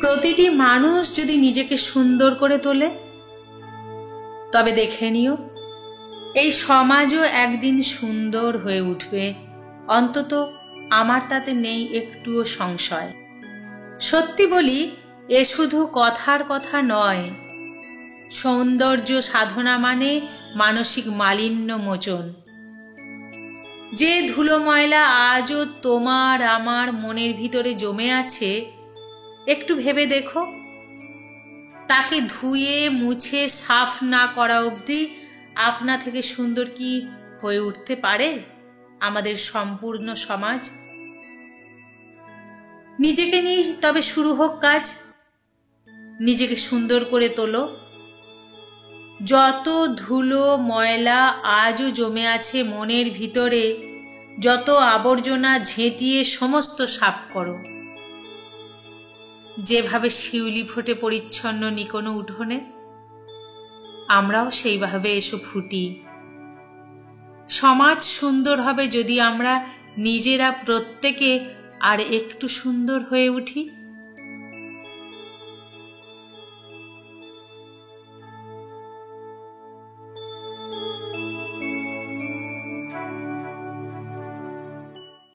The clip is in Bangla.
প্রতিটি মানুষ যদি নিজেকে সুন্দর করে তোলে, তবে দেখে নিও এই সমাজও একদিন সুন্দর হয়ে উঠবে। অন্তত আমার তাতে নেই একটুও সংশয়। সত্যি বলি, এ শুধু কথার কথা নয়। সৌন্দর্য সাধনা মানে মানসিক মালিন্য মোচন। যে ধুলো ময়লা আজও তোমার আমার মনের ভিতরে জমে আছে, একটু ভেবে দেখো, তাকে ধুয়ে মুছে সাফ না করা অবধি আপনা থেকে সুন্দর কি হয়ে উঠতে পারে আমাদের সম্পূর্ণ সমাজ? নিজেকে নিয়ে তবে শুরু হোক কাজ। নিজেকে সুন্দর করে তোলো। যত ধুলো ময়লা আজও জমে আছে মনের ভিতরে, যত আবর্জনা ঝেঁটিয়ে সমস্ত সাফ করো। যেভাবে শিউলি ফোটে পরিচ্ছন্ন নিকোনো উঠোনে, আমরাও সেইভাবে এসো ফুটি। সমাজ সুন্দর হবে যদি আমরা নিজেরা প্রত্যেকে আর একটু সুন্দর হয়ে উঠি।